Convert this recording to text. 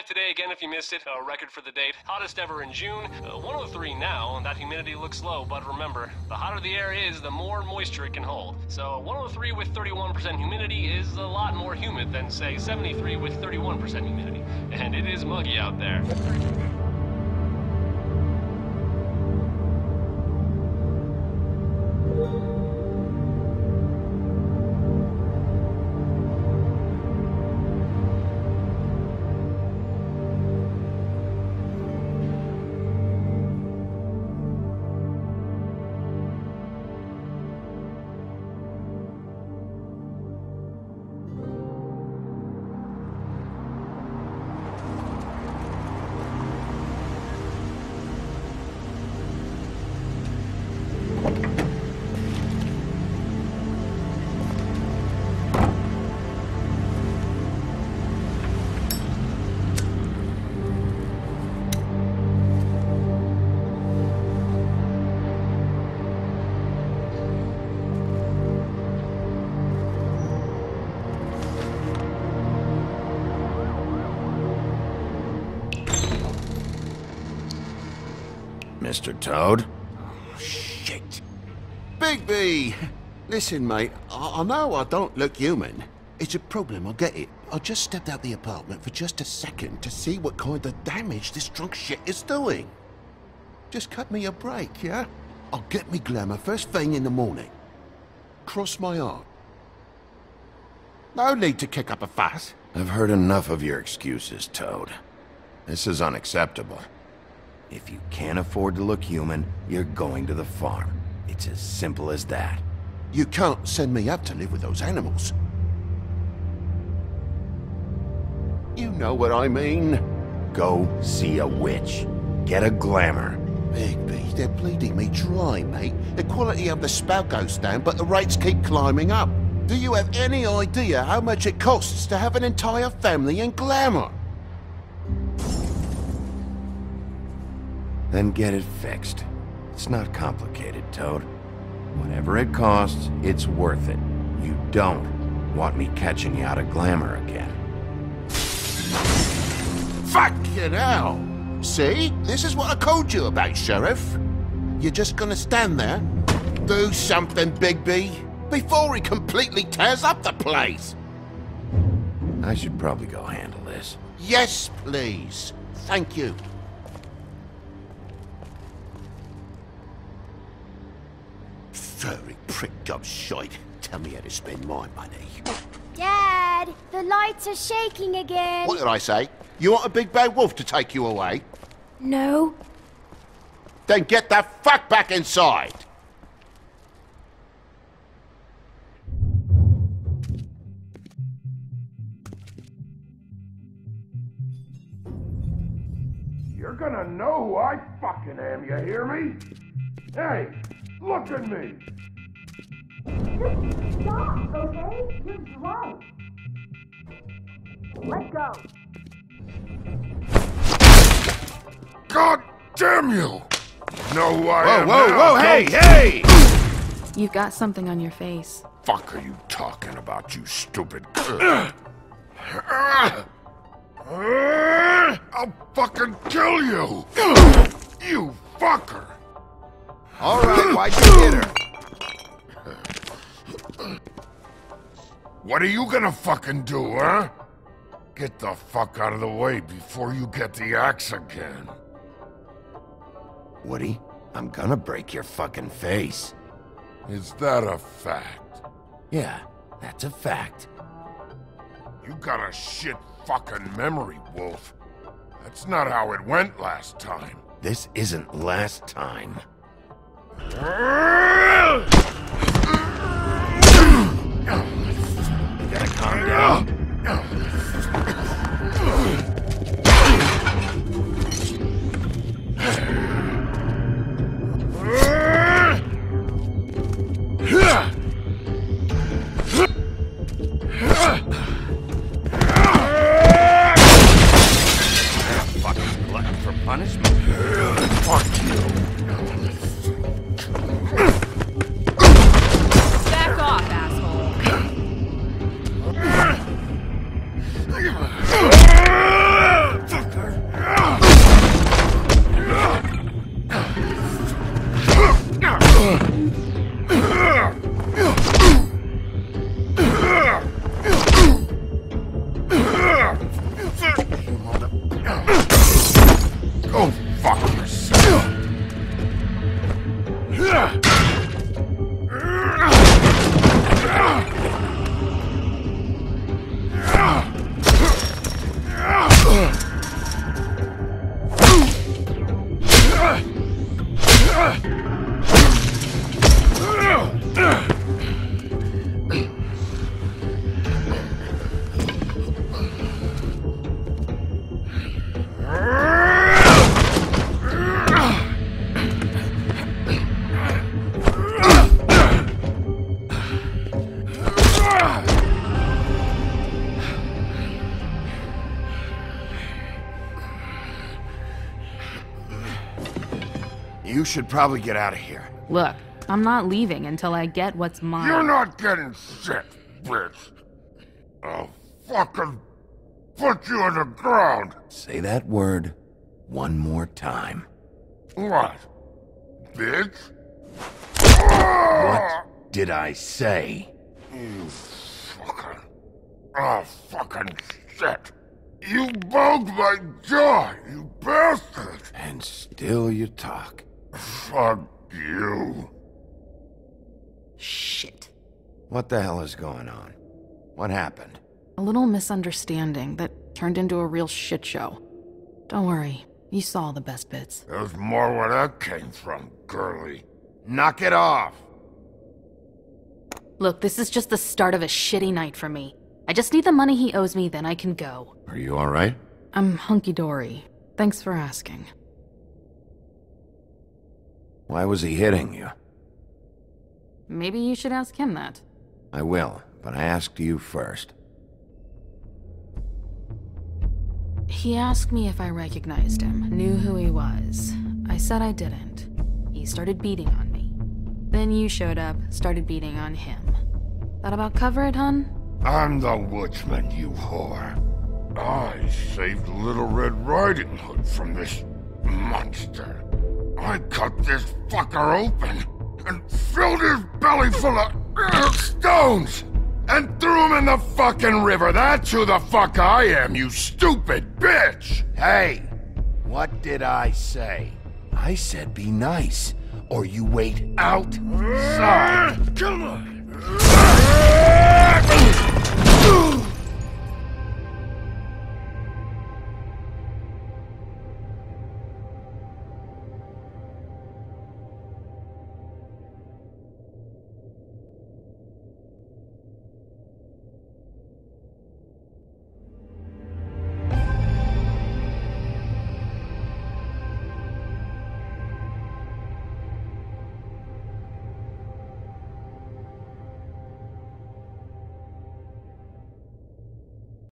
Today again if you missed it, a record for the date. Hottest ever in June, 103 now, and that humidity looks low, but remember, the hotter the air is, the more moisture it can hold. So 103 with 31% humidity is a lot more humid than, say, 73 with 31% humidity. And it is muggy out there. Mr. Toad? Oh, shit. Bigby! Listen, mate, I know I don't look human. It's a problem, I get it. I just stepped out the apartment for just a second to see what kind of damage this drunk shit is doing. Just cut me a break, yeah? I'll get me glamour first thing in the morning. Cross my heart. No need to kick up a fuss. I've heard enough of your excuses, Toad. This is unacceptable. If you can't afford to look human, you're going to the farm. It's as simple as that. You can't send me up to live with those animals. You know what I mean. Go see a witch. Get a glamour. Bigby, they're bleeding me dry, mate. The quality of the spout goes down, but the rates keep climbing up. Do you have any idea how much it costs to have an entire family in glamour? Then get it fixed. It's not complicated, Toad. Whatever it costs, it's worth it. You don't want me catching you out of glamour again. Fucking hell! See? This is what I told you about, Sheriff. You're just gonna stand there, do something, Bigby, before he completely tears up the place. I should probably go handle this. Yes, please. Thank you. Furry prick job shite. Tell me how to spend my money. Dad, the lights are shaking again. What did I say? You want a big bad wolf to take you away? No. Then get the fuck back inside! You're gonna know who I fucking am, you hear me? Hey, look at me! Just stop, okay? You're drunk. Let go. God damn you! Know who I am Whoa, now, whoa, hey, hey! You've got something on your face. Fuck are you talking about, you stupid... I'll fucking kill you! You fucker! Alright, why'd you get her? What are you gonna fucking do, huh? Get the fuck out of the way before you get the axe again. Woody, I'm gonna break your fucking face. Is that a fact? Yeah, that's a fact. You got a shit fucking memory, Wolf. That's not how it went last time. This isn't last time. You gotta calm down. Fucking glutton for punishment. Fuck you. Back off, asshole. Go fuck yourself. You should probably get out of here. Look, I'm not leaving until I get what's mine. You're not getting shit, bitch. I'll fucking put you on the ground. Say that word one more time. What? Bitch? What did I say? You fucking... Oh, fucking shit. You bugged my jaw, you bastard. And still you talk. Fuck you. Shit. What the hell is going on? What happened? A little misunderstanding that turned into a real shit show. Don't worry, you saw the best bits. There's more where that came from, girly. Knock it off! Look, this is just the start of a shitty night for me. I just need the money he owes me, then I can go. Are you alright? I'm hunky-dory. Thanks for asking. Why was he hitting you? Maybe you should ask him that. I will, but I asked you first. He asked me if I recognized him, knew who he was. I said I didn't. He started beating on me. Then you showed up, started beating on him. That about cover it, hun? I'm the woodsman, you whore. I saved Little Red Riding Hood from this monster. I cut this fucker open and filled his belly full of stones and threw him in the fucking river. That's who the fuck I am, you stupid bitch! Hey! What did I say? I said be nice, or you wait outside. Come on!